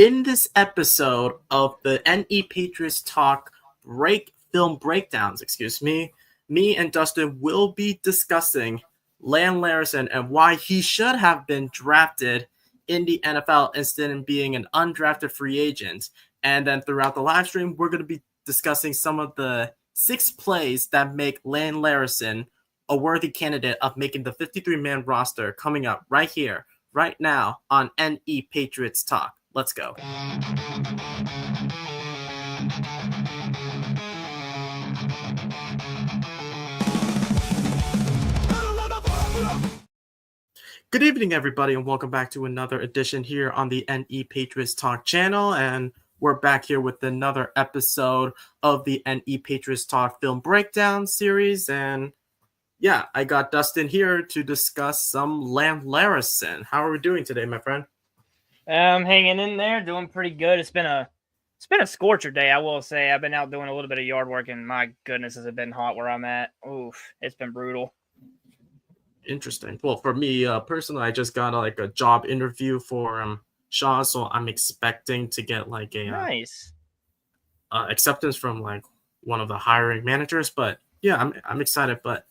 In this episode of the NE Patriots Talk film breakdowns, me and Dustin will be discussing Lan Larison and why he should have been drafted in the NFL instead of being an undrafted free agent. And then throughout the live stream, we're going to be discussing some of the 6 plays that make Lan Larison a worthy candidate of making the 53-man roster coming up right here, right now on NE Patriots Talk. Let's go. Good evening, everybody, and welcome back to another edition here on the NE Patriots Talk channel. And we're back here with another episode of the NE Patriots Talk film breakdown series. And yeah, I got Dustin here to discuss some Lan Larison. How are we doing today, my friend? I'm hanging in there, doing pretty good. It's been a scorcher day, I will say. I've been out doing a little bit of yard work, and my goodness, has it been hot where I'm at. Oof, it's been brutal. Interesting. Well, for me personally, I just got a job interview for Shaw, so I'm expecting to get a nice acceptance from one of the hiring managers. But yeah, I'm excited. But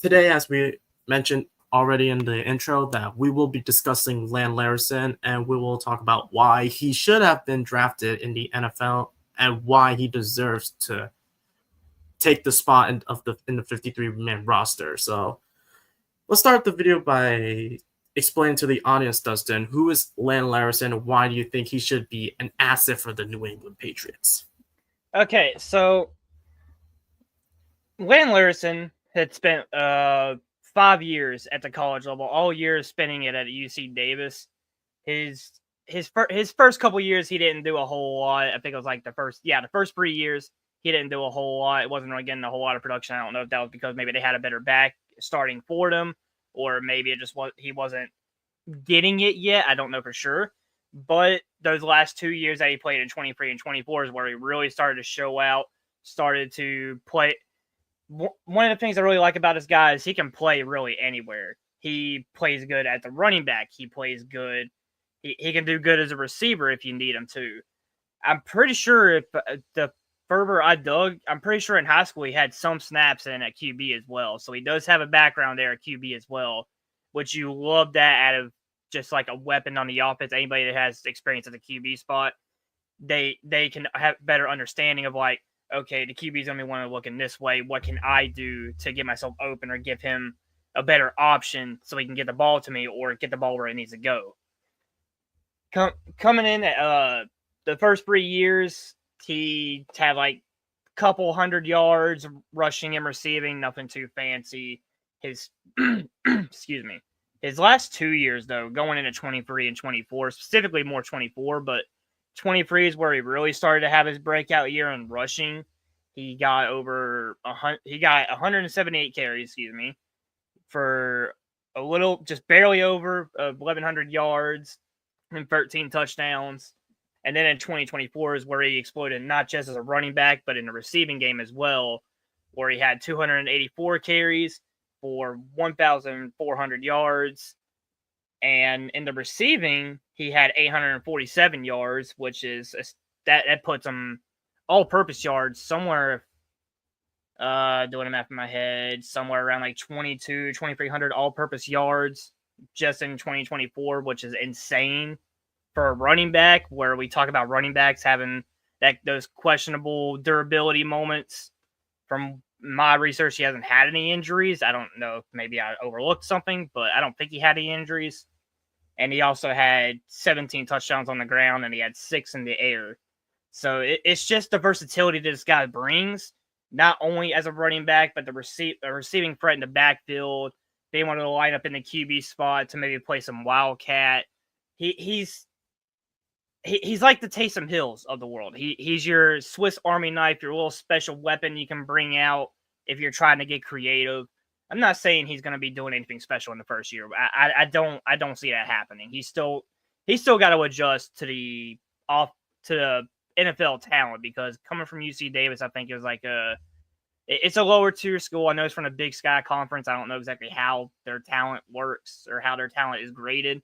today, as we mentioned already in the intro, that we will be discussing Lan Larison, and we will talk about why he should have been drafted in the NFL and why he deserves to take the spot in the 53-man roster. So let's start the video by explaining to the audience, Dustin, who is Lan Larison and why do you think he should be an asset for the New England Patriots? Okay, so Lan Larison had spent 5 years at the college level, all years spending it at UC Davis. His first couple years, he didn't do a whole lot. I think it was the first 3 years, he didn't do a whole lot. It wasn't really getting a whole lot of production. I don't know if that was because maybe they had a better back starting for them, or maybe it just was he wasn't getting it yet. I don't know for sure. But those last 2 years that he played in 23 and 24 is where he really started to show out, started to play. One of the things I really like about this guy is he can play really anywhere. He plays good at the running back. He plays good. He can do good as a receiver if you need him to. I'm pretty sure if the further I dug, I'm pretty sure in high school he had some snaps in at QB as well. So he does have a background there at QB as well, which you love that out of just like a weapon on the offense. Anybody that has experience at the QB spot, they can have better understanding of okay, the QB's going to be one looking this way. What can I do to get myself open or give him a better option so he can get the ball to me or get the ball where it needs to go? Coming in at the first 3 years, he had a couple 100 yards rushing and receiving, nothing too fancy. His excuse me. His last 2 years, though, going into 23 and 24, specifically more 24, but 23 is where he really started to have his breakout year in rushing. He got 178 carries, for a little, just barely over 1,100 yards and 13 touchdowns. And then in 2024 is where he exploded, not just as a running back, but in the receiving game as well, where he had 284 carries for 1,400 yards. And in the receiving, he had 847 yards, which is that puts him all-purpose yards somewhere. Doing the math in my head, somewhere around 2,300 all-purpose yards just in 2024, which is insane for a running back. Where we talk about running backs having those questionable durability moments. From my research, he hasn't had any injuries. I don't know if maybe I overlooked something, but I don't think he had any injuries. And he also had 17 touchdowns on the ground, and he had 6 in the air. So it's just the versatility that this guy brings, not only as a running back, but the receiving threat in the backfield, being able to line up in the QB spot to maybe play some wildcat. He's like the Taysom Hills of the world. He's your Swiss Army knife, your little special weapon you can bring out if you're trying to get creative. I'm not saying he's going to be doing anything special in the first year. I don't see that happening. He's still got to adjust to the NFL talent, because coming from UC Davis, I think it was it's a lower tier school. I know it's from the Big Sky Conference. I don't know exactly how their talent works or how their talent is graded,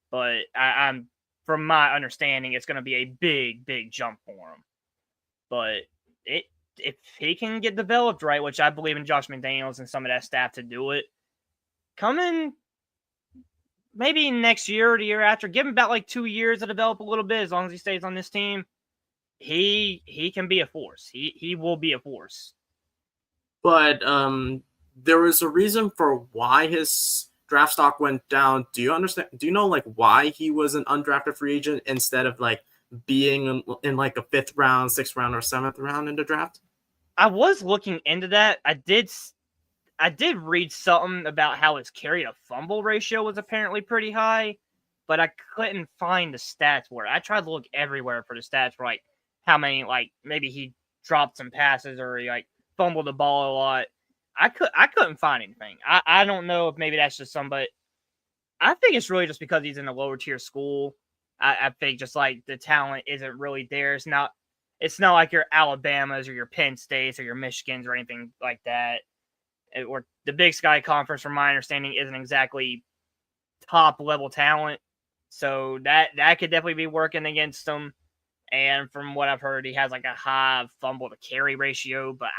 but I'm from my understanding, it's going to be a big jump for him. But if he can get developed right, which I believe in Josh McDaniels and some of that staff to do it, coming maybe next year or the year after, give him about like 2 years to develop a little bit. As long as he stays on this team, he can be a force. He will be a force. But there was a reason for why his draft stock went down. Do you understand? Do you know like why he was an undrafted free agent instead of like being in like a 5th round, 6th round, or 7th round in the draft? I was looking into that. I did read something about how his carry to fumble ratio was apparently pretty high, but I couldn't find the stats for it. I tried to look everywhere for the stats for like how many, like maybe he dropped some passes or he like fumbled the ball a lot. I couldn't find anything. I don't know if maybe that's just somebody. I think it's really just because he's in a lower tier school. I think just like the talent isn't really there. It's not like your Alabamas or your Penn States or your Michigans or anything like that. Or the Big Sky Conference, from my understanding, isn't exactly top level talent. So that could definitely be working against him. And from what I've heard, he has like a high fumble to carry ratio, but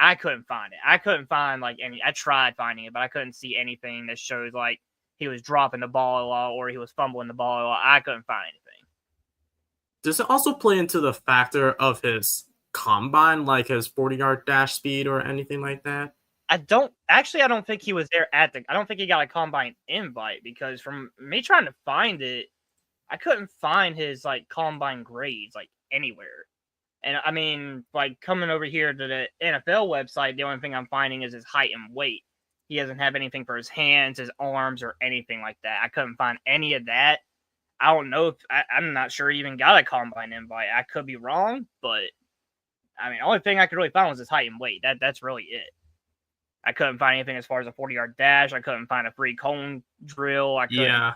I couldn't find it. I couldn't find like any. I tried finding it, but I couldn't see anything that shows like he was dropping the ball a lot or he was fumbling the ball a lot. I couldn't find anything. Does it also play into the factor of his combine, like his 40-yard dash speed or anything like that? I don't think he was there I don't think he got a combine invite, because from me trying to find it, I couldn't find his like combine grades like anywhere. And I mean, like coming over here to the NFL website, the only thing I'm finding is his height and weight. He doesn't have anything for his hands, his arms, or anything like that. I couldn't find any of that. I don't know if I'm not sure he even got a combine invite. I could be wrong, but I mean, the only thing I could really find was his height and weight. That's really it. I couldn't find anything as far as a 40-yard dash. I couldn't find a free cone drill. I couldn't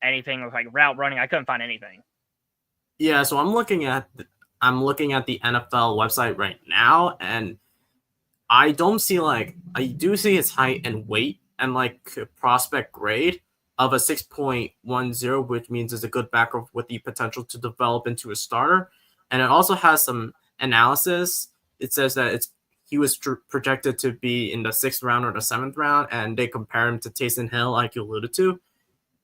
anything with like route running. I couldn't find anything. Yeah, so I'm looking at the NFL website right now, and I don't see I do see his height and weight and like prospect grade of a 6.10, which means it's a good backer with the potential to develop into a starter. And it also has some analysis. It says that he was projected to be in the 6th round or the 7th round, and they compare him to Taysom Hill, like you alluded to.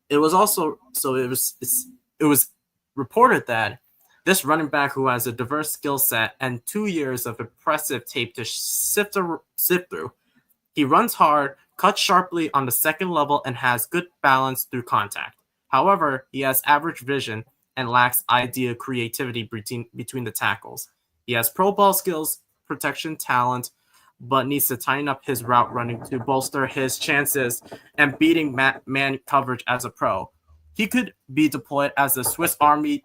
It was also it was reported that this running back, who has a diverse skill set and 2 years of impressive tape to sift through, he runs hard, cuts sharply on the second level, and has good balance through contact. However, he has average vision and lacks ideal creativity between the tackles. He has pro ball skills, protection talent, but needs to tighten up his route running to bolster his chances and beating man coverage as a pro. He could be deployed as a Swiss Army.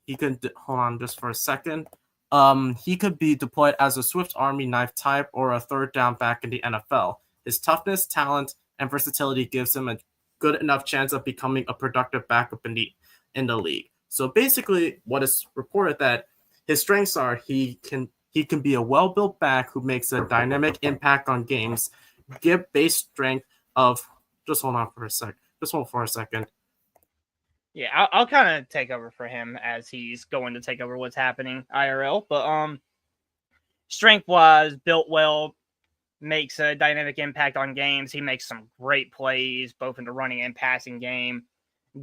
He could hold on just for a second. He could be deployed as a Swift Army knife type or a third down back in the NFL. His toughness, talent, and versatility gives him a good enough chance of becoming a productive backup in the league. So basically, what is reported that his strengths are he can be a well-built back who makes a dynamic impact on games, give base strength of just hold on for a sec. Just hold for a second. Yeah, I'll kind of take over for him as he's going to take over what's happening IRL. But strength-wise, built well, makes a dynamic impact on games. He makes some great plays, both in the running and passing game.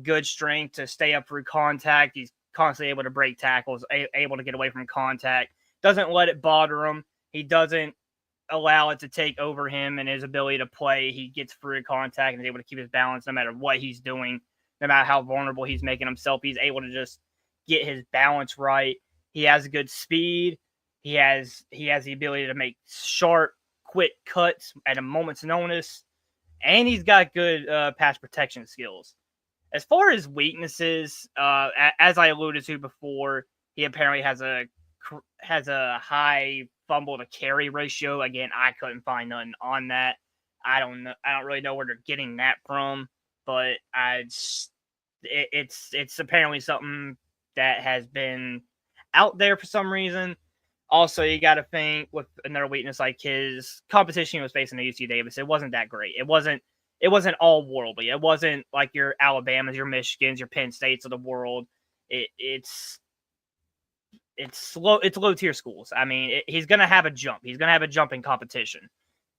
Good strength to stay up through contact. He's constantly able to break tackles, able to get away from contact. Doesn't let it bother him. He doesn't allow it to take over him and his ability to play. He gets through contact and is able to keep his balance no matter what he's doing. No matter how vulnerable he's making himself, he's able to just get his balance right. He has good speed. He has the ability to make sharp, quick cuts at a moment's notice. And he's got good pass protection skills. As far as weaknesses, as I alluded to before, he apparently has a high fumble to carry ratio. Again, I couldn't find nothing on that. I don't really know where they're getting that from, but it's apparently something that has been out there for some reason. Also, you got to think with another weakness like his competition he was facing at UC Davis, it wasn't that great. It it wasn't all worldly. It wasn't like your Alabamas, your Michigans, your Penn States of the world. It's low tier schools. I mean, he's gonna have a jump. He's gonna have a jump in competition.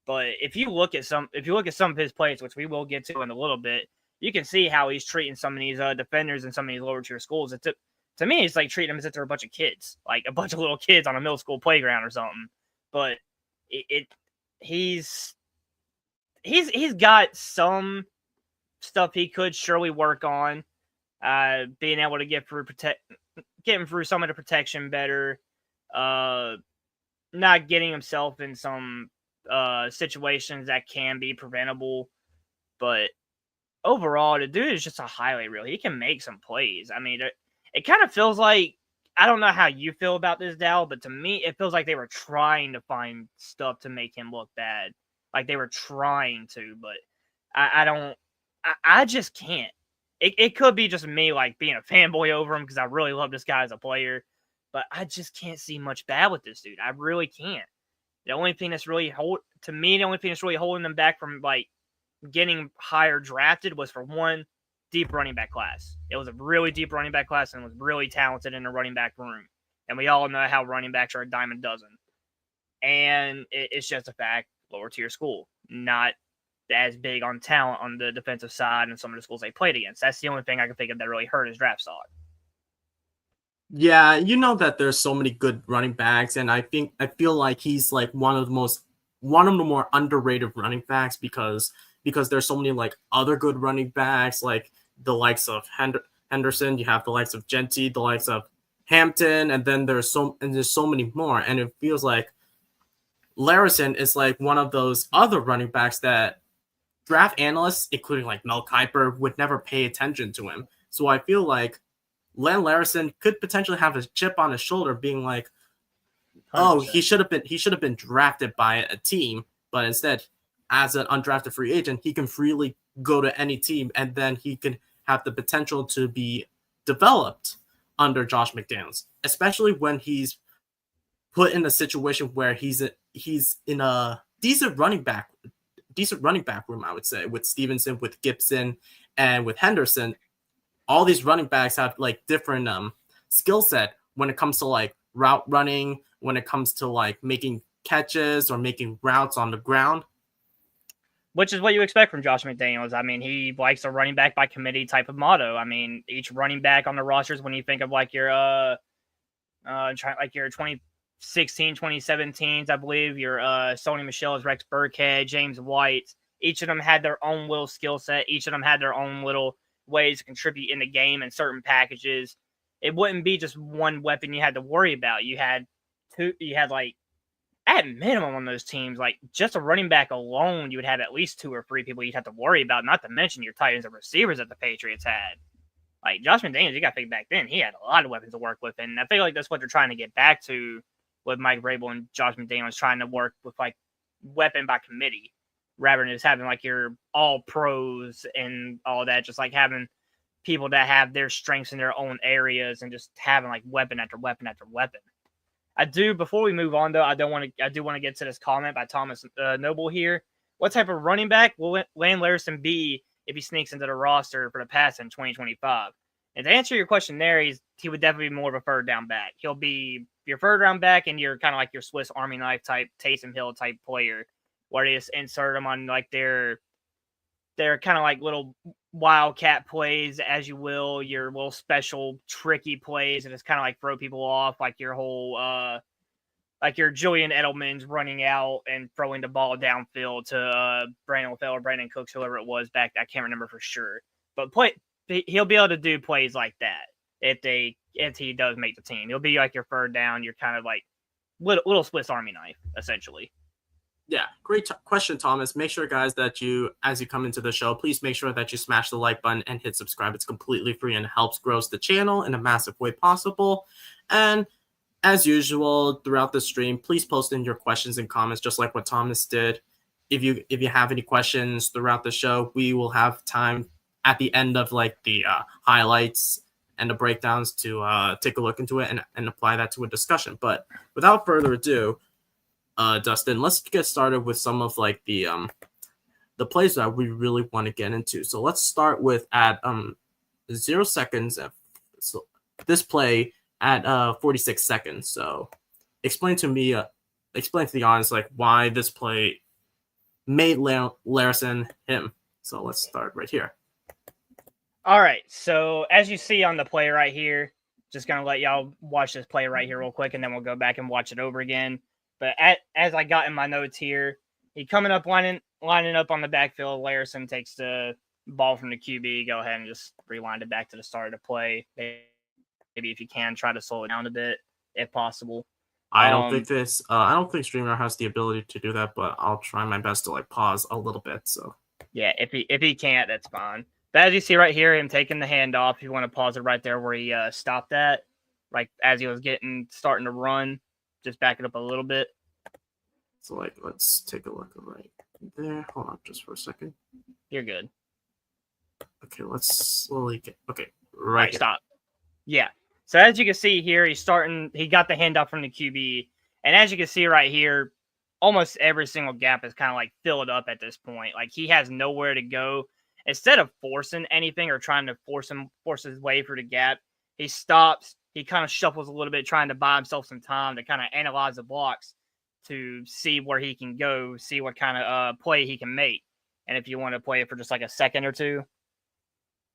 But if you look at some of his plays, which we will get to in a little bit, you can see how he's treating some of these defenders in some of these lower tier schools. To me, it's like treating them as if they're a bunch of kids, like a bunch of little kids on a middle school playground or something. But he's got some stuff he could surely work on, being able to getting through some of the protection better, not getting himself in some situations that can be preventable. But overall, the dude is just a highlight reel. He can make some plays. I mean, it kind of feels like, I don't know how you feel about this, Dal, but to me, it feels like they were trying to find stuff to make him look bad. Like they were trying to, but I just can't. It could be just me like being a fanboy over him because I really love this guy as a player, but I just can't see much bad with this dude. I really can't. The only thing that's really holding them back from like getting higher drafted was, for one, deep running back class. It was a really deep running back class and was really talented in the running back room. And we all know how running backs are a dime a dozen. And it's just a fact, lower tier school, not as big on talent on the defensive side and some of the schools they played against. That's the only thing I can think of that really hurt his draft stock. Yeah, you know that there's so many good running backs, and I feel like he's like one of the more underrated running backs because there's so many like other good running backs, like the likes of Henderson, you have the likes of Genty, the likes of Hampton, and then there's so many more, and it feels like Larison is like one of those other running backs that draft analysts, including like Mel Kiper, would never pay attention to him. So I feel like Lan Larison could potentially have a chip on his shoulder, being like, 100%. he should have been drafted by a team, but instead, as an undrafted free agent, he can freely go to any team, and then he can have the potential to be developed under Josh McDaniels, especially when he's put in a situation where he's in a decent running back room, I would say, with Stevenson, with Gibson, and with Henderson. All these running backs have like different skill set when it comes to like route running, when it comes to like making catches or making routes on the ground. Which is what you expect from Josh McDaniels. I mean, he likes a running back by committee type of motto. I mean, each running back on the rosters, when you think of like your your 2016, 2017s, I believe, your Sony Michel's, Rex Burkhead, James White, each of them had their own little skill set. Each of them had their own little ways to contribute in the game and certain packages. It wouldn't be just one weapon you had to worry about. You had like, at minimum on those teams, like just a running back alone, you would have at least 2 or 3 people you'd have to worry about, not to mention your tight ends and receivers that the Patriots had. Like Josh McDaniels, you got to think back then, he had a lot of weapons to work with. And I feel like that's what they're trying to get back to with Mike Vrabel and Josh McDaniels, trying to work with like weapon by committee, rather than just having like your all pros and all that, just like having people that have their strengths in their own areas and just having like weapon after weapon after weapon. Before we move on though, I do want to get to this comment by Thomas Noble here. What type of running back will Lan Larison be if he sneaks into the roster for the Pats in 2025? And to answer your question there, he would definitely be more of a third down back. He'll be your third round back, and you're kind of like your Swiss Army knife type, Taysom Hill type player, where they just insert them on like their kind of like little wildcat plays, as you will, your little special tricky plays, and it's kind of like throw people off, like your whole like your Julian Edelman's running out and throwing the ball downfield to Brandon LaFell or Brandon Cooks, whoever it was back. I can't remember for sure, but he'll be able to do plays like that if he does make the team. He'll be like your third down, you're kind of like little Swiss Army knife, essentially. Yeah, great question, Thomas. Make sure, guys, that as you come into the show, please make sure that you smash the like button and hit subscribe. It's completely free and helps grow the channel in a massive way possible. And as usual, throughout the stream, please post in your questions and comments, just like what Thomas did. If you have any questions throughout the show, we will have time at the end of like the highlights and the breakdowns to take a look into it and apply that to a discussion. But without further ado, Dustin, let's get started with some of like the the plays that we really want to get into. So let's start with at 0 seconds. So this play at 46 seconds. So explain to the audience like why this play made Larison him. So let's start right here. All right. So as you see on the play right here, just gonna let y'all watch this play right here real quick, and then we'll go back and watch it over again. But as I got in my notes here, he coming up lining up on the backfield. Larison takes the ball from the QB. Go ahead and just rewind it back to the start of the play. Maybe if you can, try to slow it down a bit if possible. I don't think Streamer has the ability to do that, but I'll try my best to like pause a little bit. So yeah, if he can't, that's fine. But as you see right here, him taking the handoff, if you want to pause it right there where he stopped at, like as he was starting to run, just back it up a little bit. So like, let's take a look right there. Hold on just for a second. You're good. Okay, let's slowly get, okay, right, stop. Yeah. So as you can see here, he got the handoff from the QB. And as you can see right here, almost every single gap is kind of like filled up at this point. Like he has nowhere to go. Instead of forcing anything or trying to force his way through the gap, he stops. He kind of shuffles a little bit, trying to buy himself some time to kind of analyze the blocks to see where he can go, see what kind of play he can make. And if you want to play it for just like a second or two,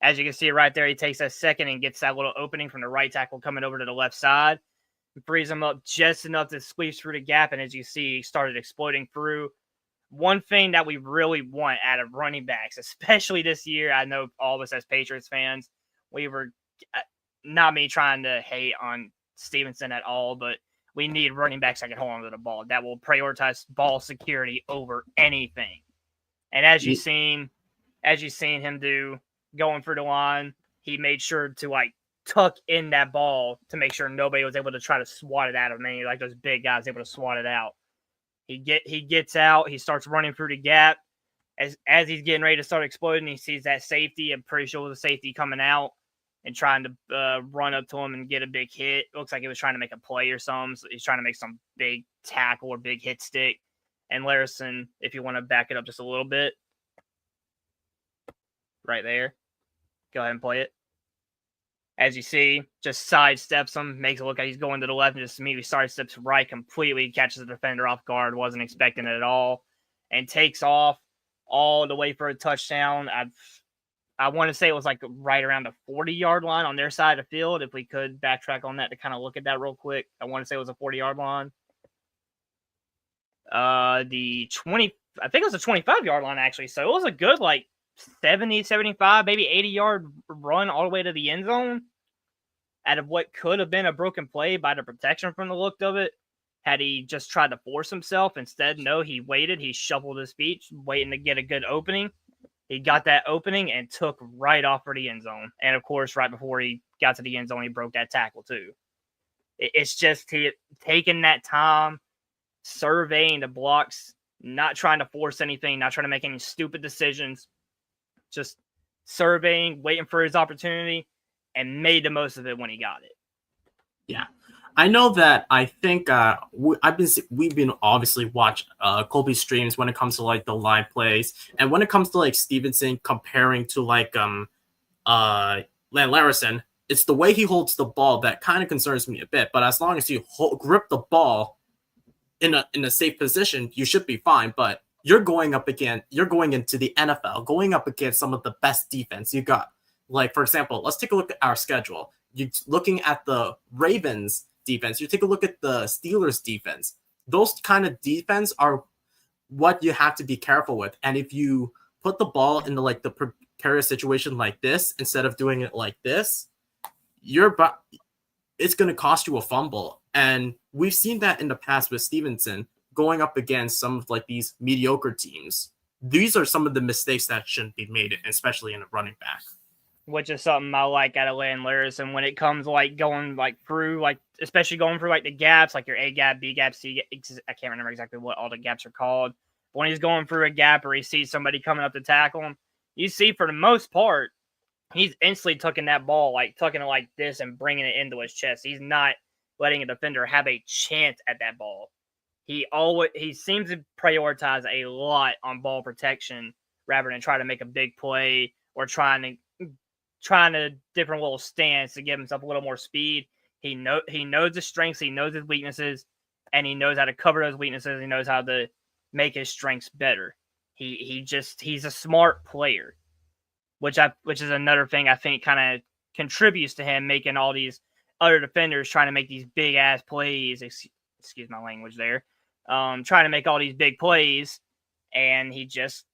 as you can see right there, he takes a second and gets that little opening from the right tackle coming over to the left side. He frees him up just enough to squeeze through the gap. And as you see, he started exploding through. One thing that we really want out of running backs, especially this year, I know all of us as Patriots fans, we were not me trying to hate on Stevenson at all, but we need running backs that can hold on to the ball, that will prioritize ball security over anything. And as you've seen him do, going for the line, he made sure to like tuck in that ball to make sure nobody was able to try to swat it out of me, like those big guys able to swat it out. He gets out. He starts running through the gap. As he's getting ready to start exploding, he sees that safety. I'm pretty sure it was a safety coming out and trying to run up to him and get a big hit. It looks like he was trying to make a play or something. So he's trying to make some big tackle or big hit stick. And Larison, if you want to back it up just a little bit, right there, go ahead and play it. As you see, just sidesteps him, makes it look like he's going to the left, and just immediately sidesteps right completely, catches the defender off guard, wasn't expecting it at all, and takes off all the way for a touchdown. I want to say it was like right around the 40-yard line on their side of the field. If we could backtrack on that to kind of look at that real quick. I want to say it was a 40-yard line. I think it was a 25-yard line, actually. So it was a good, like, 70, 75, maybe 80-yard run all the way to the end zone out of what could have been a broken play by the protection from the look of it. Had he just tried to force himself, instead, no, he waited. He shuffled his feet, waiting to get a good opening. He got that opening and took right off for the end zone. And, of course, right before he got to the end zone, he broke that tackle, too. It's just taking that time, surveying the blocks, not trying to force anything, not trying to make any stupid decisions, just surveying, waiting for his opportunity, and made the most of it when he got it. Yeah. I know that I think we've been obviously watch Colby's streams when it comes to like the live plays, and when it comes to like Stevenson comparing to like Lan Larison, it's the way he holds the ball that kind of concerns me a bit. But as long as you grip the ball in a safe position, you should be fine. But you're going into the NFL, going up against some of the best defense you got. Like, for example, let's take a look at our schedule. You're looking at the Ravens defense. You take a look at the Steelers defense. Those kind of defense are what you have to be careful with. And if you put the ball into like the precarious situation like this, instead of doing it like this, it's going to cost you a fumble. And we've seen that in the past with Stevenson going up against some of like these mediocre teams. These are some of the mistakes that shouldn't be made, especially in a running back. Which is something I like out of Lan Larison when it comes like going like through, like especially going through like the gaps, like your A gap, B gap, C gap. I can't remember exactly what all the gaps are called. But when he's going through a gap or he sees somebody coming up to tackle him, you see for the most part, he's instantly tucking that ball, like tucking it like this and bringing it into his chest. He's not letting a defender have a chance at that ball. He seems to prioritize a lot on ball protection rather than try to make a big play or trying a different little stance to give himself a little more speed. He knows his strengths, he knows his weaknesses, and he knows how to cover those weaknesses. He knows how to make his strengths better. He's a smart player, which is another thing I think kind of contributes to him making all these other defenders trying to make these big ass plays. Excuse my language there. Trying to make all these big plays, and he just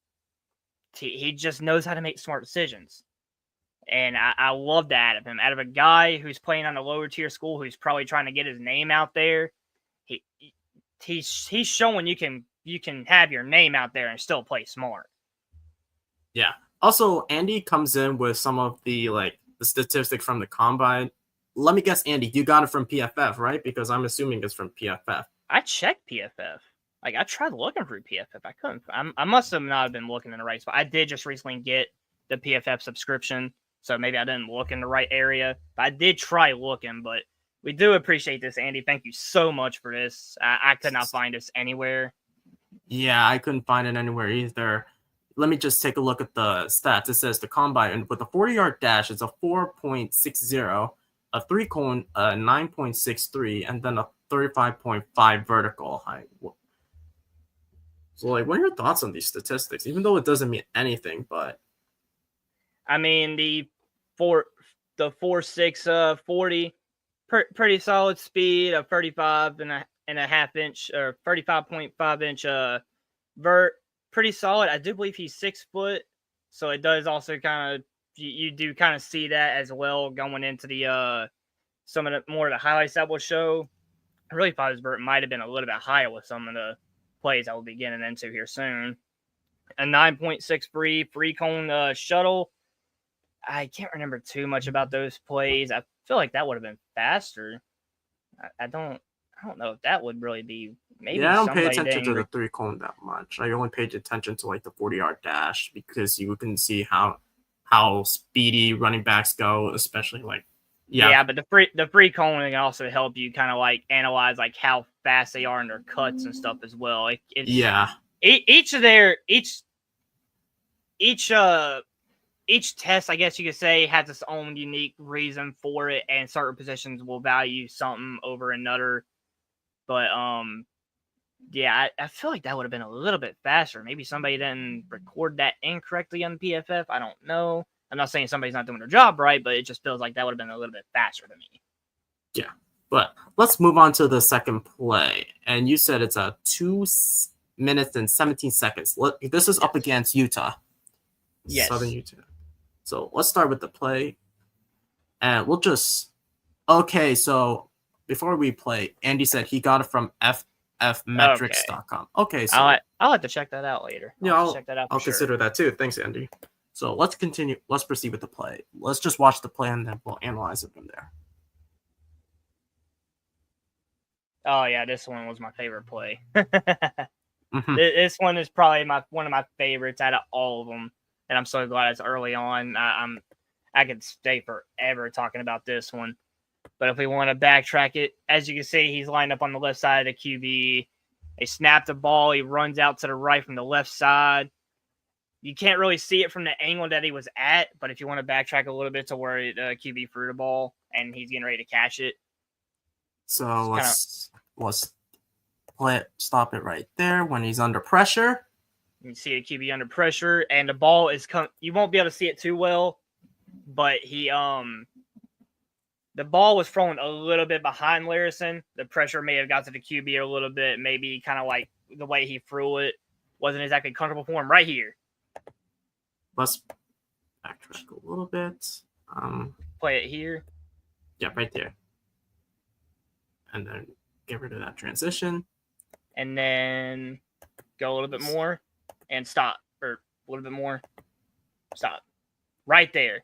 knows how to make smart decisions. And I love that out of him. Out of a guy who's playing on a lower tier school, who's probably trying to get his name out there, he's showing you can have your name out there and still play smart. Yeah. Also, Andy comes in with some of the statistics from the combine. Let me guess, Andy, you got it from PFF, right? Because I'm assuming it's from PFF. I checked PFF. Like, I tried looking through PFF. I couldn't. I must have not been looking in the right spot. I did just recently get the PFF subscription, so maybe I didn't look in the right area. But I did try looking, but we do appreciate this, Andy. Thank you so much for this. I could not find this anywhere. Yeah, I couldn't find it anywhere either. Let me just take a look at the stats. It says the combine with a 40-yard dash, it's a 4.60, a 3-cone, a 9.63, and then a 35.5 vertical height. So, what are your thoughts on these statistics? Even though it doesn't mean anything, but I mean, the 4.6 40, pretty solid speed of 35 and a half inch or 35.5 inch vert, pretty solid. I do believe he's 6 foot, so it does also kind of you do kind of see that as well going into the some of the more of the highlights that will show. I really thought his vert might have been a little bit higher with some of the plays I will be getting into here soon. A 9.63 free cone shuttle. I can't remember too much about those plays. I feel like that would have been faster. I don't know if that would really be. Maybe yeah, I don't pay attention to the 3-cone that much. I only paid attention to the 40-yard dash because you can see how speedy running backs go, especially yeah, but the free cone can also help you kind of analyze how fast they are in their cuts and stuff as well. Each test, I guess you could say, has its own unique reason for it, and certain positions will value something over another. But yeah, I feel like that would have been a little bit faster. Maybe somebody didn't record that incorrectly on PFF. I don't know. I'm not saying somebody's not doing their job right, but it just feels like that would have been a little bit faster to me. Yeah, but let's move on to the second play. And you said it's a 2 minutes and 17 seconds. This is up against Utah. Yes. Southern Utah. So let's start with the play. And we'll just... Okay, so before we play, Andy said he got it from ffmetrics.com. Okay, so... I'll have to check that out later. I'll check that out. I'll consider that too. Thanks, Andy. So let's continue. Let's proceed with the play. Let's just watch the play and then we'll analyze it from there. Oh yeah, this one was my favorite play. This one is probably one of my favorites out of all of them, and I'm so glad it's early on. I could stay forever talking about this one, but if we want to backtrack it, as you can see, he's lined up on the left side of the QB. They snap the ball. He runs out to the right from the left side. You can't really see it from the angle that he was at, but if you want to backtrack a little bit to where the QB threw the ball and he's getting ready to catch it. So let's play it, stop it right there when he's under pressure. You can see the QB under pressure, and the ball is you won't be able to see it too well, but the ball was thrown a little bit behind Larison. The pressure may have got to the QB a little bit, maybe kind of the way he threw it wasn't exactly comfortable for him right here. Let's backtrack a little bit. Play it here. Yeah, right there. And then get rid of that transition. And then go a little bit more and stop. Or a little bit more. Stop. Right there.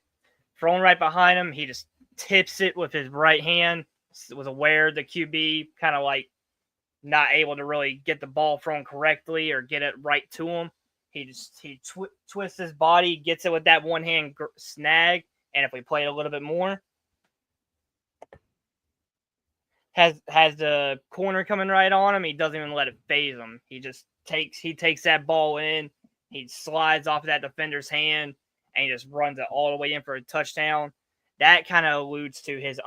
Thrown right behind him. He just tips it with his right hand. Was aware the QB kind of not able to really get the ball thrown correctly or get it right to him. He twists his body, gets it with that one hand snag, and if we play it a little bit more, has the corner coming right on him. He doesn't even let it phase him. He takes that ball in. he slides off of that defender's hand and he just runs it all the way in for a touchdown. That kind of alludes to his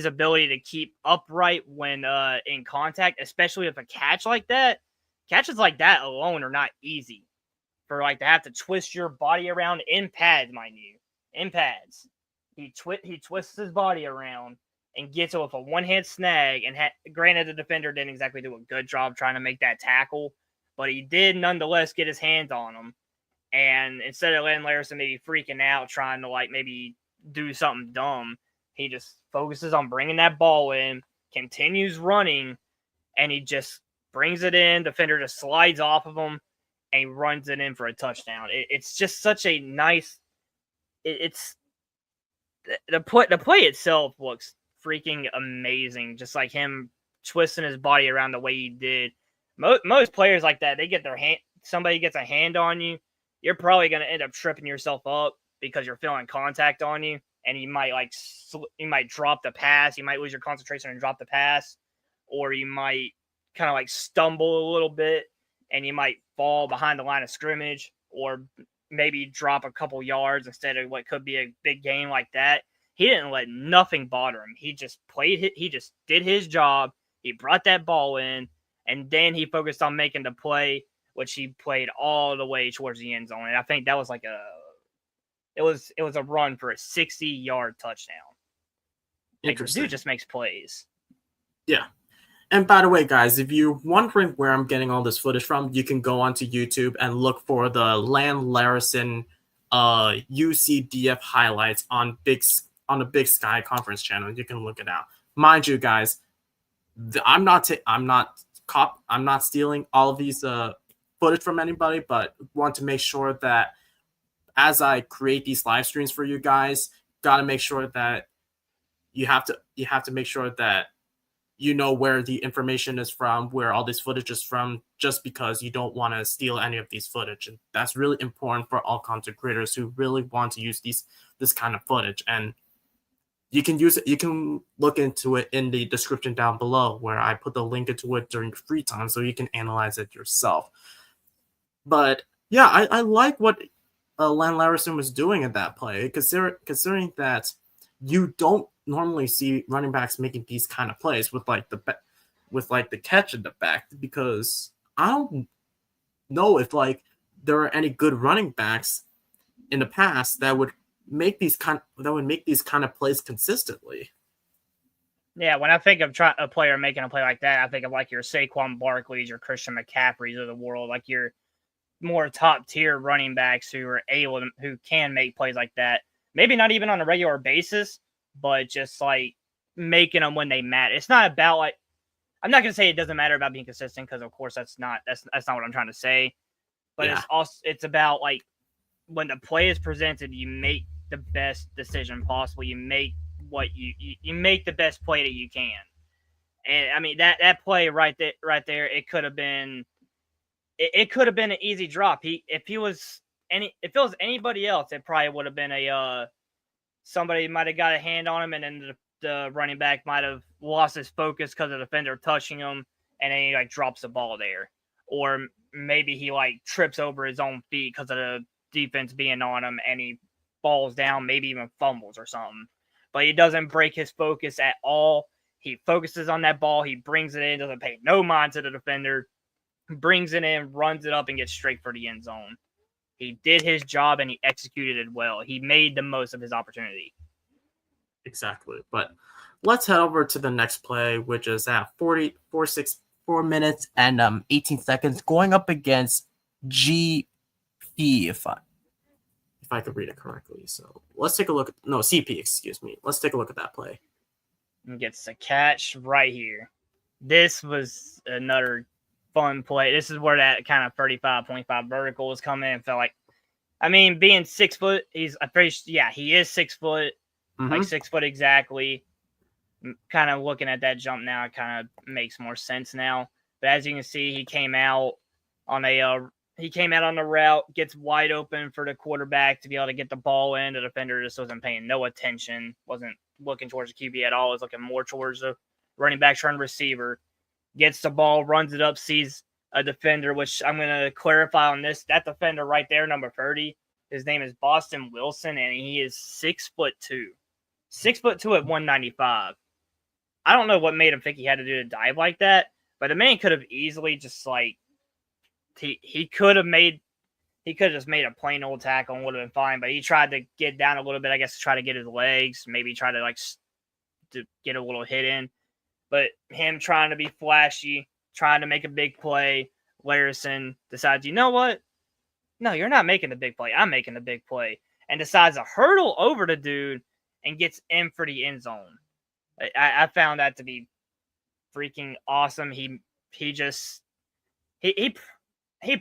ability to keep upright when in contact, especially with a catch like that. Catches like that alone are not easy. For like to have to twist your body around in pads, mind you, in pads. He twists his body around and gets it with a one-hand snag. And granted, the defender didn't exactly do a good job trying to make that tackle, but he did nonetheless get his hands on him. And instead of Lan Larison maybe freaking out, trying to like maybe do something dumb, he just focuses on bringing that ball in, continues running, and he just brings it in. Defender just slides off of him, and he runs it in for a touchdown. It's just such a nice. It's the play itself looks freaking amazing. Just like him twisting his body around the way he did. Most players like that, they get their hand. Somebody gets a hand on you, you're probably going to end up tripping yourself up because you're feeling contact on you, and you might drop the pass. You might lose your concentration and drop the pass, or you might kind of like stumble a little bit, and you might fall behind the line of scrimmage, or maybe drop a couple yards instead of what could be a big game like that. He didn't let nothing bother him. He just he just did his job. He brought that ball in, and then he focused on making the play, which he played all the way towards the end zone. And I think that was like it was a run for a 60-yard touchdown. Like, the dude just makes plays. Yeah. And by the way, guys, if you're wondering where I'm getting all this footage from, you can go onto YouTube and look for the Lan Larison UCDF highlights on the Big Sky Conference channel. You can look it out. Mind you, guys, I'm not stealing all of these footage from anybody, but want to make sure that as I create these live streams for you guys, got to make sure that you have to make sure that you know where the information is from, where all this footage is from, just because you don't want to steal any of these footage. And that's really important for all content creators who really want to use this kind of footage. And you can use it. You can look into it in the description down below, where I put the link into it during free time, so you can analyze it yourself. But yeah, I like what Lan Larison was doing at that play, considering that you don't normally see running backs making these kind of plays with the catch in the back, because I don't know if there are any good running backs in the past that would make these kind of plays consistently. Yeah, when I think of a player making a play like that, I think of like your Saquon Barkley's, your Christian McCaffrey's of the world, like your more top tier running backs who can make plays like that. Maybe not even on a regular basis, but just like making them when they matter. It's not about like, I'm not going to say it doesn't matter about being consistent, because of course that's not what I'm trying to say. But yeah, it's about like when the play is presented, you make the best decision possible. You make you make the best play that you can. And I mean that play right there, it could have been an easy drop. If it was anybody else, it probably would have been somebody might have got a hand on him, and then the running back might have lost his focus because of the defender touching him, and then he like drops the ball there. Or maybe he like trips over his own feet because of the defense being on him, and he falls down, maybe even fumbles or something. But he doesn't break his focus at all. He focuses on that ball. He brings it in, doesn't pay no mind to the defender, brings it in, runs it up, and gets straight for the end zone. He did his job, and he executed it well. He made the most of his opportunity. Exactly. But let's head over to the next play, which is at 4 minutes and 18 seconds, going up against GP, if I could read it correctly. So let's take a look at CP, excuse me. Let's take a look at that play. And gets the catch right here. This was another fun play. This is where that kind of 35.5 vertical was coming in. Felt like, I mean, being 6 foot, he is 6 foot, like 6 foot exactly. Kind of looking at that jump now, it kind of makes more sense now. But as you can see, he came out on the route, gets wide open for the quarterback to be able to get the ball in. The defender just wasn't paying no attention, wasn't looking towards the QB at all. Was looking more towards the running back turned receiver. Gets the ball, runs it up, sees a defender, which I'm going to clarify on this. That defender right there, number 30, his name is Boston Wilson, and he is 6'2". 6'2" at 195. I don't know what made him think he had to do a dive like that, but the man could have easily just like he could have just made a plain old tackle and would have been fine. But he tried to get down a little bit, I guess, to try to get his legs, maybe try to to get a little hit in. But him trying to be flashy, trying to make a big play, Larison decides, you know what? No, you're not making the big play. I'm making the big play, and decides to hurdle over the dude and gets in for the end zone. I found that to be freaking awesome. He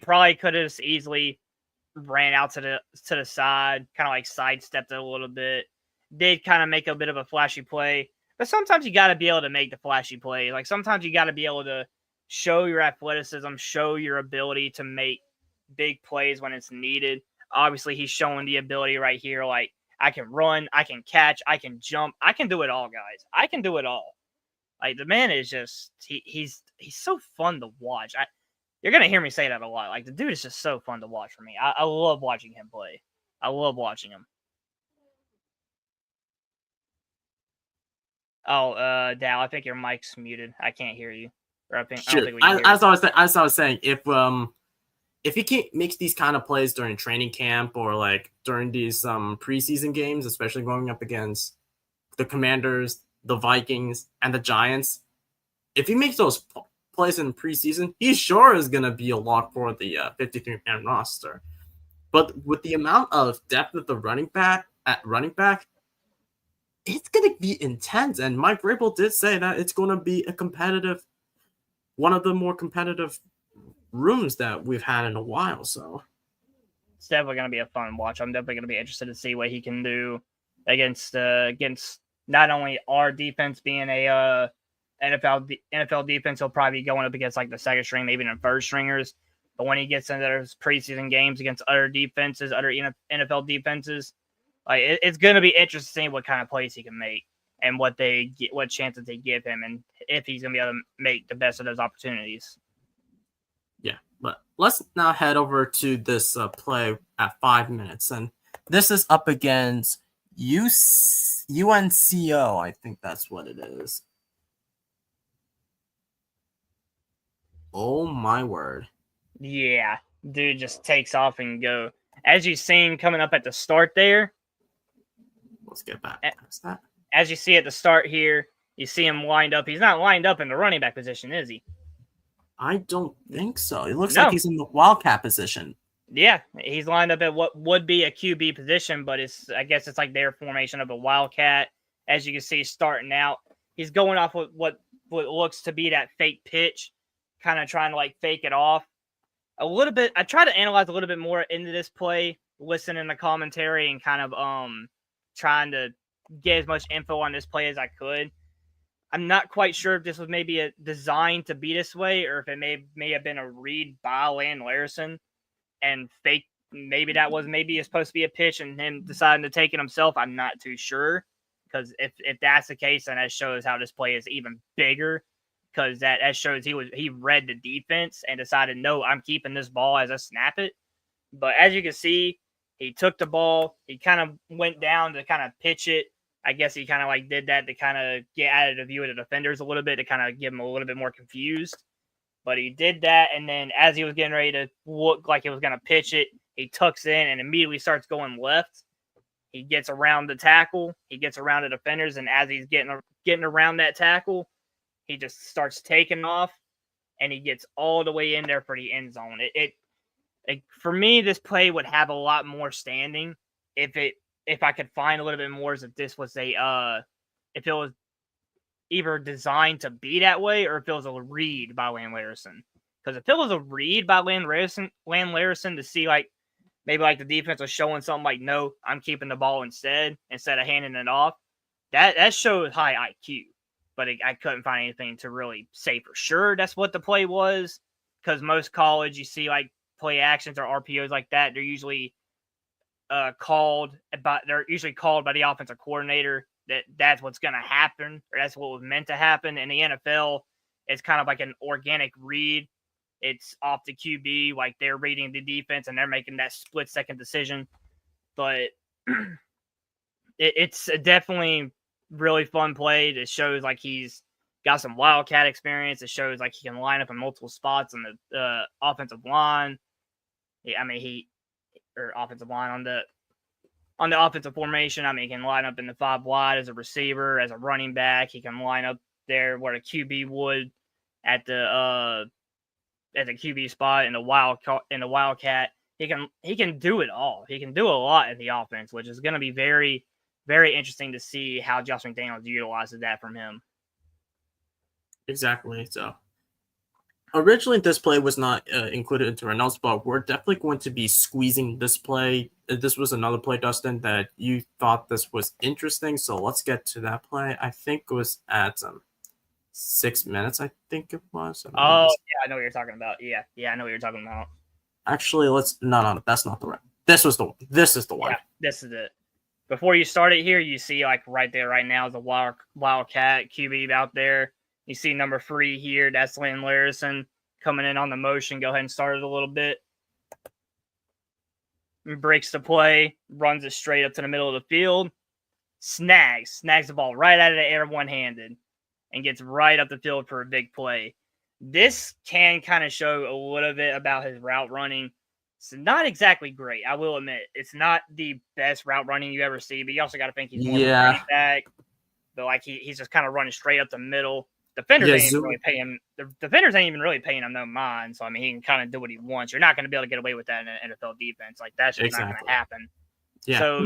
probably could have easily ran out to the side, kind of like sidestepped it a little bit. Did kind of make a bit of a flashy play, but sometimes you got to be able to make the flashy play. Like sometimes you got to be able to show your athleticism, show your ability to make big plays when it's needed. Obviously, he's showing the ability right here. Like, I can run, I can catch, I can jump, I can do it all, guys. I can do it all. Like the man is just he's so fun to watch. You're gonna hear me say that a lot. Like the dude is just so fun to watch for me. I love watching him play. I love watching him. Oh, Dal, I think your mic's muted. I can't hear you. Or I don't think we can hear you. As I was saying, if he makes these kind of plays during training camp or like during these preseason games, especially going up against the Commanders, the Vikings, and the Giants, if he makes those plays in preseason, he sure is going to be a lock for the 53-man roster. But with the amount of depth of the running back, it's going to be intense. And Mike Vrabel did say that it's going to be one of the more competitive rooms that we've had in a while. So it's definitely going to be a fun watch. I'm definitely going to be interested to see what he can do against not only our defense being a NFL defense. He'll probably be going up against like the second string, maybe even first stringers. But when he gets into those preseason games against other defenses, other NFL defenses, like it's going to be interesting what kind of plays he can make and what chances they give him, and if he's going to be able to make the best of those opportunities. Yeah, but let's now head over to this play at 5 minutes, and this is up against UNCO. I think that's what it is. Oh my word! Yeah, dude just takes off and go. As you've seen coming up at the start there. Let's get back past that. As you see at the start here, you see him lined up. He's not lined up in the running back position, is he? I don't think so. It looks like he's in the wildcat position. Yeah, he's lined up at what would be a QB position, but I guess it's like their formation of a wildcat. As you can see, starting out, he's going off with what looks to be that fake pitch, kind of trying to like fake it off a little bit. I try to analyze a little bit more into this play, listen in the commentary, and kind of trying to get as much info on this play as I could. I'm not quite sure if this was maybe a designed to be this way, or if it may have been a read by Lan Larison and fake. Maybe it's supposed to be a pitch and him deciding to take it himself. I'm not too sure, because if that's the case, then that shows how this play is even bigger, because that shows he read the defense and decided, no, I'm keeping this ball as I snap it. But as you can see, he took the ball. He kind of went down to kind of pitch it. I guess he kind of like did that to kind of get out of the view of the defenders a little bit, to kind of give him a little bit more confused. But he did that, and then as he was getting ready to look like he was going to pitch it, he tucks in and immediately starts going left. He gets around the tackle. He gets around the defenders, and as he's getting around that tackle, he just starts taking off, and he gets all the way in there for the end zone. For me, this play would have a lot more standing if I could find a little bit more as if this was if it was either designed to be that way or if it was a read by Lan Larison. Because if it was a read by Lan Larison to see like maybe like the defense was showing something like, no, I'm keeping the ball instead of handing it off, that shows high IQ. But I couldn't find anything to really say for sure that's what the play was. Because most college, you see like play actions or RPOs like that, they're usually called by the offensive coordinator that's what's going to happen, or that's what was meant to happen. In the NFL, it's kind of like an organic read. it's off the QB, like they're reading the defense and they're making that split-second decision. But it's definitely really fun play. It shows like he's got some wildcat experience. It shows like he can line up in multiple spots on the offensive line. Offensive line on the offensive formation. I mean, he can line up in the 5 wide as a receiver, as a running back. He can line up there where a QB would at the QB spot in the wildcat. He can do it all. He can do a lot in the offense, which is going to be very, very interesting to see how Josh McDaniels utilizes that from him. Exactly. So originally this play was not included into our notes, but we're definitely going to be squeezing this play. This was another play, Dustin, that you thought this was interesting. So let's get to that play. I think it was at 6 minutes, I think it was. I know what you're talking about. Yeah, I know what you're talking about. Actually, no, that's not the right. This is the one. Yeah, this is it. Before you start it here, you see like right there, right now, is a wildcat QB out there. You see number 3 here. That's Lan Larison coming in on the motion. Go ahead and start it a little bit. Breaks the play, runs it straight up to the middle of the field. Snags the ball right out of the air one-handed and gets right up the field for a big play. This can kind of show a little bit about his route running. It's not exactly great, I will admit. It's not the best route running you ever see, but you also got to think he's more of a running back. But like he's just kind of running straight up the middle. Defenders ain't even really paying him. The defenders ain't even really paying him no mind. So I mean, he can kind of do what he wants. You're not going to be able to get away with that in an NFL defense. Like that's just not going to happen. Yeah, so it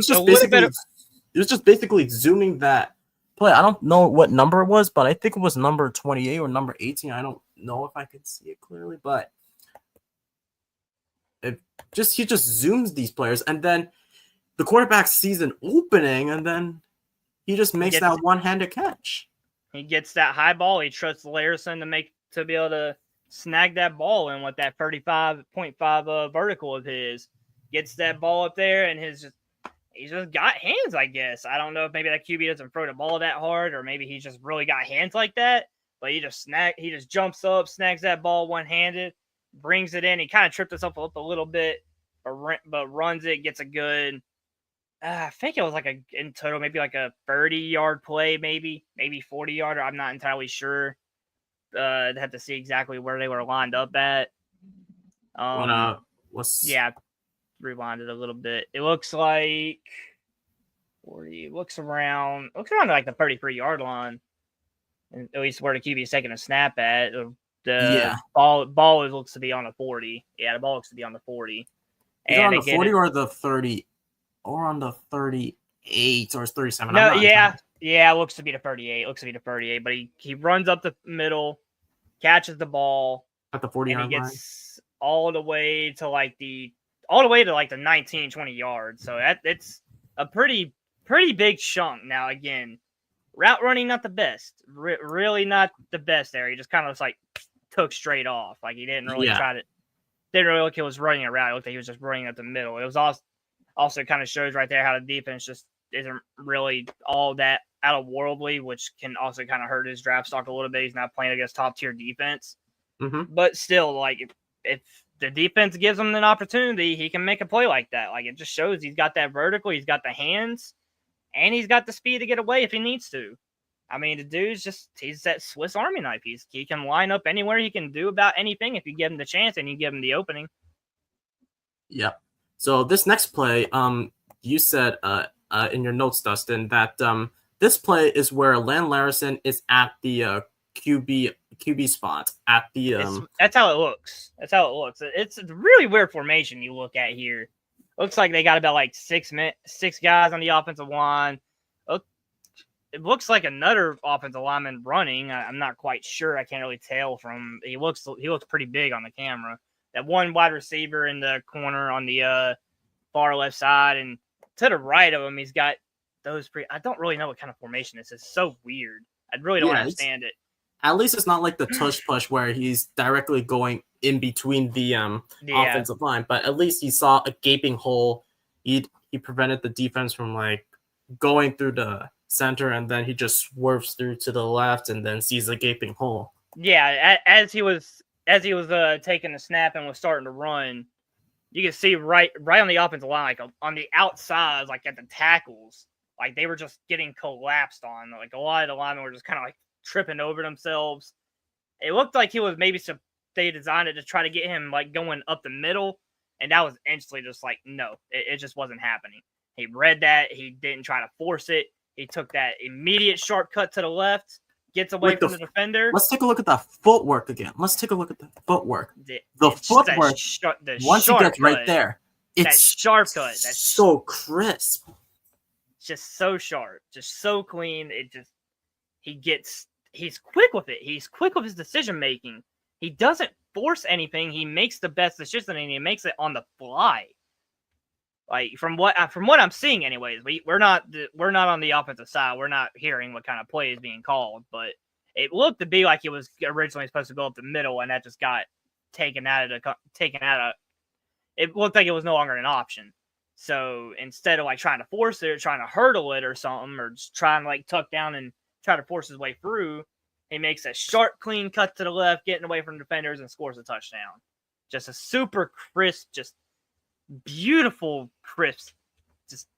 was just basically zooming that play. I don't know what number it was, but I think it was number 28 or number 18. I don't know if I could see it clearly, but he just zooms these players, and then the quarterback sees an opening, and then he just makes that one-handed catch. He gets that high ball. He trusts Larison to be able to snag that ball in with that 35.5 vertical of his. Gets that ball up there, and he's just got hands, I guess. I don't know if maybe that QB doesn't throw the ball that hard, or maybe he's just really got hands like that. But he just jumps up, snags that ball one-handed, brings it in. He kind of tripped himself up a little bit, but runs it, gets a good. I think it was in total maybe like a 30-yard play, maybe 40-yarder. I'm not entirely sure. I'd have to see exactly where they were lined up at. Rewind it a little bit. It looks like 40. It looks around like the 33-yard line, and at least where the QB is taking a snap at. Ball looks to be on the 40. Yeah, the ball looks to be on the 40. Either on the 40 or the 30. Or on the 38 or 37. No, it looks to be the 38. But he runs up the middle, catches the ball at the 40 yard line. He gets all the way to the 19, 20 yards. So it's a pretty big chunk. Now again, route running not the best, really not the best there. He just kind of just took straight off. Like he didn't really didn't really look he was running a route. It looked like he was just running up the middle. It was also kind of shows right there how the defense just isn't really all that out of worldly, which can also kind of hurt his draft stock a little bit. He's not playing against top tier defense, but still, if the defense gives him an opportunity, he can make a play like that. Like it just shows he's got that vertical, he's got the hands, and he's got the speed to get away if he needs to. I mean, the dude's he's that Swiss Army knife. He can line up anywhere. He can do about anything if you give him the chance and you give him the opening. Yep. So this next play, you said in your notes, Dustin, that this play is where Lan Larison is at the QB spot at the. That's how it looks. It's a really weird formation you look at here. Looks like they got about 6 guys on the offensive line. It looks like another offensive lineman running. I'm not quite sure. I can't really tell from. He looks pretty big on the camera. That one wide receiver in the corner on the far left side, and to the right of him, he's got those. I don't really know what kind of formation this is. It's so weird. I really don't understand it. At least it's not like the tush push where he's directly going in between the offensive line, but at least he saw a gaping hole. He prevented the defense from going through the center, and then he just swerves through to the left and then sees a gaping hole. Yeah, as he was as he was taking the snap and was starting to run, you could see right on the offensive line, like on the outsides, like at the tackles, like they were just getting collapsed on. Like a lot of the linemen were just kind of like tripping over themselves. It looked like he was maybe they designed it to try to get him like going up the middle, and that was instantly just like no, it just wasn't happening. He read that, he didn't try to force it. He took that immediate sharp cut to the left, gets away from the defender. Let's take a look at that footwork again. The footwork. Once he gets right there, it's sharp cut. That's so crisp. Just so sharp, just so clean. He's quick with it. He's quick with his decision making. He doesn't force anything. He makes the best decision, and he makes it on the fly. Like from what I'm seeing, anyways, we're not on the offensive side. We're not hearing what kind of play is being called, but it looked to be like it was originally supposed to go up the middle, and that just got taken out of. It looked like it was no longer an option. So instead of like trying to force it or trying to hurdle it or something, or just trying to like tuck down and try to force his way through, he makes a sharp, clean cut to the left, getting away from defenders, and scores a touchdown. Just a super crisp, just beautiful crisp, just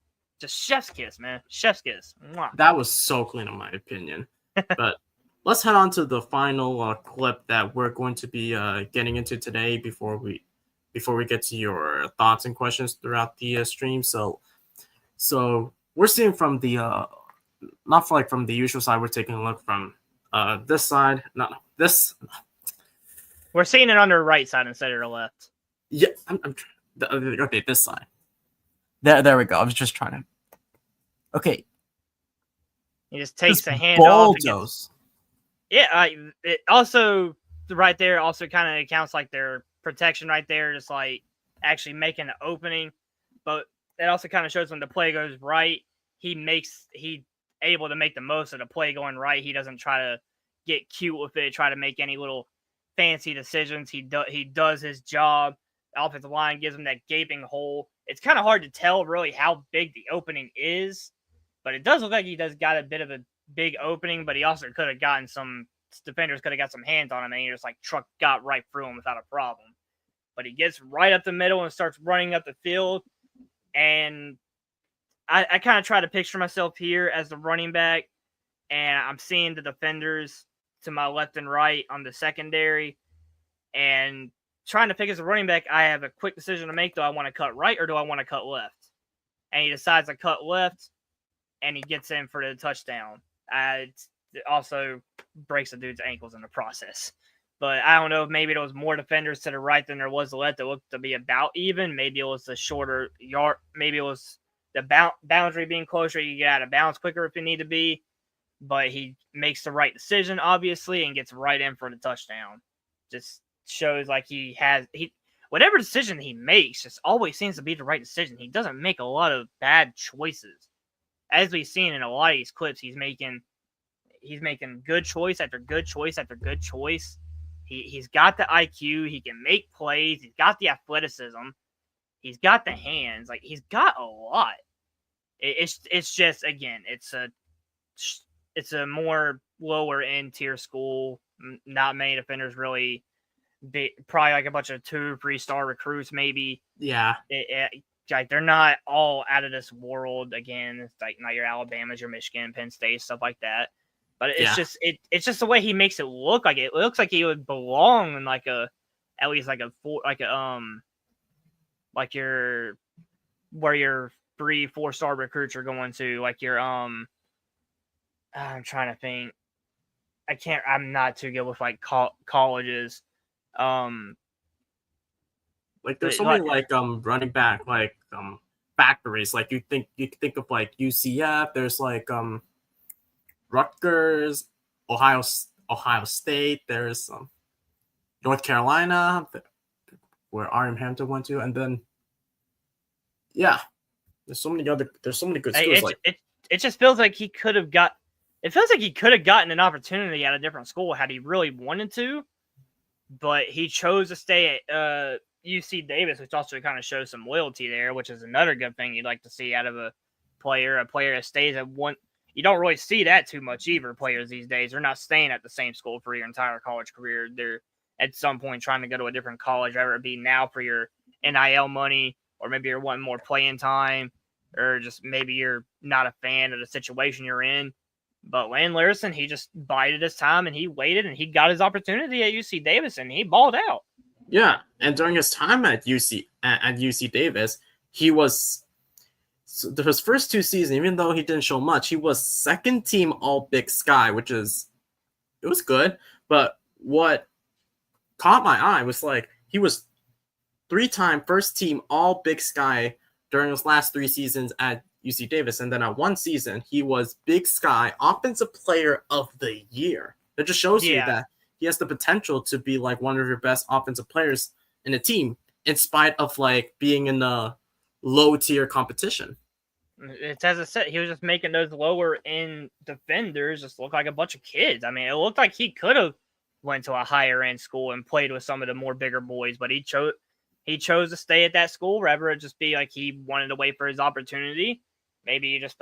chef's kiss, man. Chef's kiss. Mwah. That was so clean, in my opinion. But let's head on to the final clip that we're going to be getting into today before we get to your thoughts and questions throughout the stream. So we're seeing from the not from the usual side. We're taking a look from this side. No, this. We're seeing it on the right side instead of the left. Yeah, okay, this side. There we go. I was just trying to. Okay. He just takes a hand off. Yeah. It also right there also kind of accounts like their protection right there, just like actually making an opening. But it also kind of shows when the play goes right, he able to make the most of the play going right. He doesn't try to get cute with it, try to make any little fancy decisions. He does his job. The offensive line gives him that gaping hole. It's kind of hard to tell really how big the opening is, but it does look like he does got a bit of a big opening, but he also could have gotten some defenders could have got some hands on him, and he just like got right through him without a problem. But he gets right up the middle and starts running up the field, and I kind of try to picture myself here as the running back, and I'm seeing the defenders to my left and right on the secondary, and trying to pick as a running back, I have a quick decision to make. Do I want to cut right or do I want to cut left? And he decides to cut left, and he gets in for the touchdown. It also breaks the dude's ankles in the process. But I don't know if maybe there was more defenders to the right than there was the left that looked to be about even. Maybe it was the shorter yard. Maybe it was the boundary being closer. You get out of bounds quicker if you need to be. But he makes the right decision, obviously, and gets right in for the touchdown. Just shows like whatever decision he makes just always seems to be the right decision. He doesn't make a lot of bad choices. As we've seen in a lot of these clips, he's making good choice after good choice after good choice. He's got the IQ. He can make plays. He's got the athleticism. He's got the hands. Like, he's got a lot. It's just, again, it's a more lower end tier school. Not many defenders really. Probably like a bunch of 2-3 star recruits, maybe. Yeah. Like they're not all out of this world. Again, it's like not your Alabamas, your Michigan, Penn State, stuff like that. But it's just the way he makes it look like it looks like he would belong in like at least like where your 3-4 star recruits are going to, like your I'm trying to think. I'm not too good with like colleges. Like there's so many like running back like factories. Like you think of like UCF. There's like Rutgers, Ohio State. There's North Carolina, where RM Hampton went to, and then there's so many good schools. It just feels like he could have got. It feels like he could have gotten an opportunity at a different school had he really wanted to, but he chose to stay at UC Davis, which also kind of shows some loyalty there, which is another good thing you'd like to see out of a player that stays at one. You don't really see that too much either. Players these days, they're not staying at the same school for your entire college career. at some point trying to go to a different college, whether it be now for your NIL money, or maybe you're wanting more playing time, or just maybe you're not a fan of the situation you're in. But Lan Larison, he just bided his time and he waited and he got his opportunity at UC Davis and he balled out. Yeah, and during his time at UC Davis, he was his first 2 seasons, even though he didn't show much, he was second team All Big Sky, which is it was good. But what caught my eye was like he was 3-time first team All Big Sky during his last 3 seasons at UC Davis, and then at 1 season he was Big Sky Offensive Player of the Year. It just shows you that he has the potential to be like one of your best offensive players in a team, in spite of like being in the low tier competition. It's as I said, he was just making those lower end defenders just look like a bunch of kids. I mean, it looked like he could have went to a higher end school and played with some of the more bigger boys, but he chose to stay at that school, rather it just be like he wanted to wait for his opportunity. Maybe he just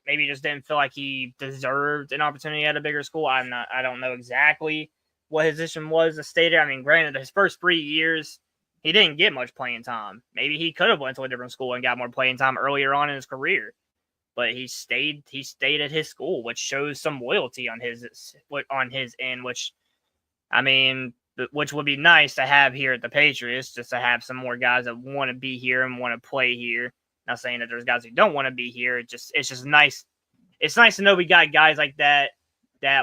maybe he just didn't feel like he deserved an opportunity at a bigger school. I don't know exactly what his position was to stay there. I mean, granted, his first 3 years, he didn't get much playing time. Maybe he could have went to a different school and got more playing time earlier on in his career. But he stayed at his school, which shows some loyalty on his end, which, I mean, which would be nice to have here at the Patriots, just to have some more guys that want to be here and want to play here. Not saying that there's guys who don't want to be here. It's just nice. It's nice to know we got guys like that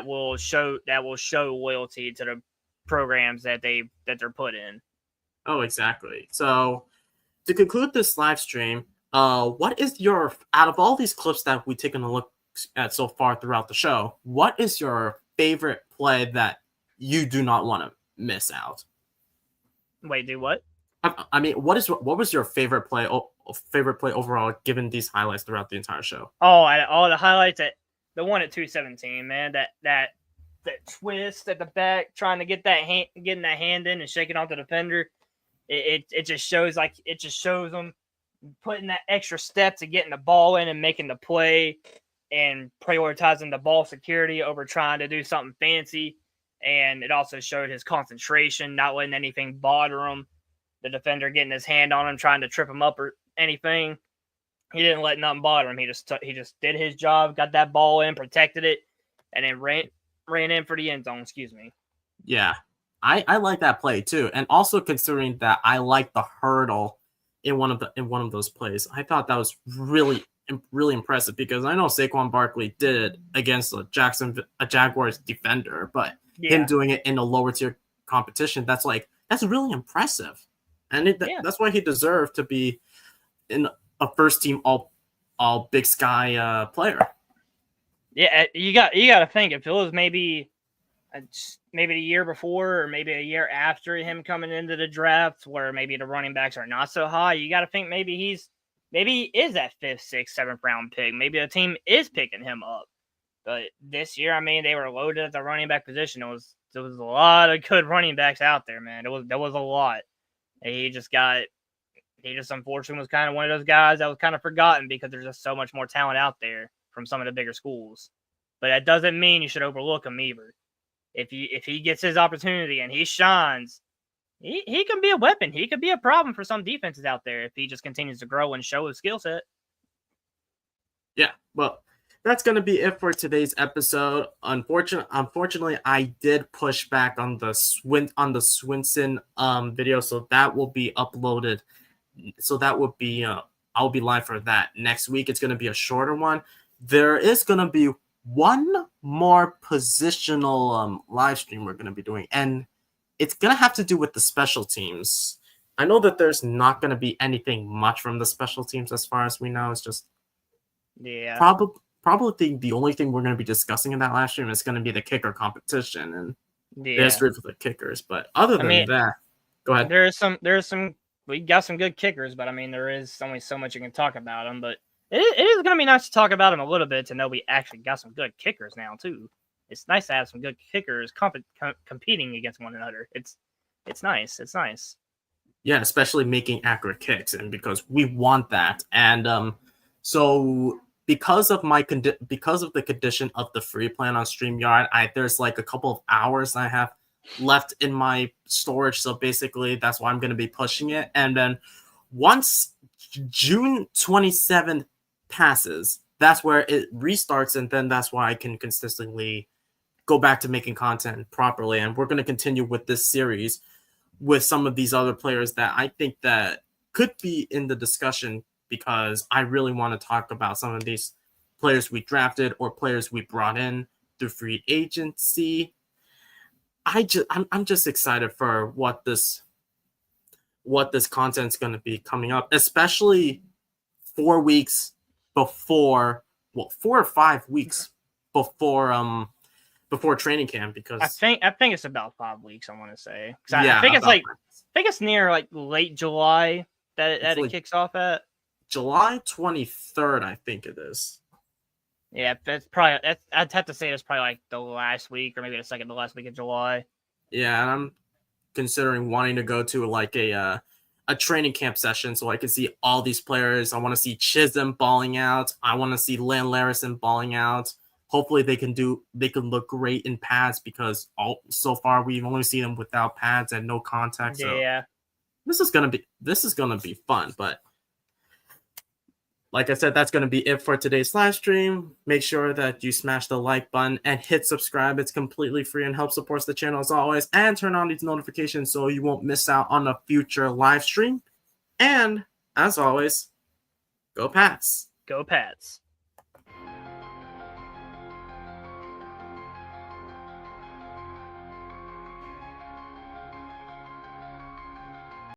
will show loyalty to the programs that they're put in. Oh, exactly. So to conclude this live stream, what is your, out of all these clips that we've taken a look at so far throughout the show, what is your favorite play that you do not want to miss out? Wait, do what? I mean, what was your favorite play overall, given these highlights throughout the entire show? All the highlights at the one at 217, man. That twist at the back, trying to getting that hand in and shaking off the defender. It just shows them putting that extra step to getting the ball in and making the play, and prioritizing the ball security over trying to do something fancy. And it also showed his concentration, not letting anything bother him. The defender getting his hand on him, trying to trip him up or anything. He didn't let nothing bother him. He just did his job, got that ball in, protected it, and then ran in for the end zone. Excuse me. Yeah, I like that play too, and also considering that I like the hurdle in one of those plays, I thought that was really impressive, because I know Saquon Barkley did it against a Jaguars defender, but him doing it in a lower tier competition, that's really impressive, and that's why he deserved to be in a first team all Big Sky player. Yeah, you got to think, if it was maybe the year before or maybe a year after him coming into the draft, where maybe the running backs are not so high, you got to think maybe he is that 5th, 6th, 7th round pick. Maybe the team is picking him up. But this year, I mean, they were loaded at the running back position. There was a lot of good running backs out there, man. There was a lot. He just unfortunately was kind of one of those guys that was kind of forgotten, because there's just so much more talent out there from some of the bigger schools. But that doesn't mean you should overlook him either. If he gets his opportunity and he shines, he can be a weapon. He could be a problem for some defenses out there if he just continues to grow and show his skill set. Yeah, well, that's going to be it for today's episode. Unfortunately, I did push back on the Swinson video, so that will be uploaded. So that would be I'll be live for that next week. It's going to be a shorter one. There is going to be one more positional live stream we're going to be doing, and it's going to have to do with the special teams. I know that there's not going to be anything much from the special teams as far as we know. It's just probably the only thing we're going to be discussing in that live stream is going to be the kicker competition and the history for the kickers. But other than that, go ahead. There's some we got some good kickers, but I mean, there is only so much you can talk about them. But it is going to be nice to talk about them a little bit, to know we actually got some good kickers now too. It's nice to have some good kickers competing against one another. It's nice. It's nice. Yeah, especially making accurate kicks, and because we want that. And so because of the condition of the free plan on StreamYard, there's like a couple of hours I have left in my storage. So basically, that's why I'm going to be pushing it. And then once June 27th passes, that's where it restarts. And then that's why I can consistently go back to making content properly. And we're going to continue with this series with some of these other players that I think that could be in the discussion, because I really want to talk about some of these players we drafted or players we brought in through free agency. I'm just excited for what this content's going to be coming up, especially 4 weeks before, 4 or 5 weeks before training camp, because I think it's about 5 weeks. I want to say. Yeah, I think it's about like I think it's near like late July that it like kicks off at. July 23rd, I think it is. Yeah, that's probably. I'd have to say it's probably like the last week or maybe the second to last week of July. Yeah, and I'm considering wanting to go to like a training camp session so I can see all these players. I want to see Chisholm balling out. I want to see Lan Larison balling out. Hopefully they can look great in pads, because so far we've only seen them without pads and no contact. So Yeah. This is gonna be fun. But like I said, that's gonna be it for today's live stream. Make sure that you smash the like button and hit subscribe. It's completely free and helps support the channel as always. And turn on these notifications so you won't miss out on a future live stream. And as always, go Pats. Go Pats.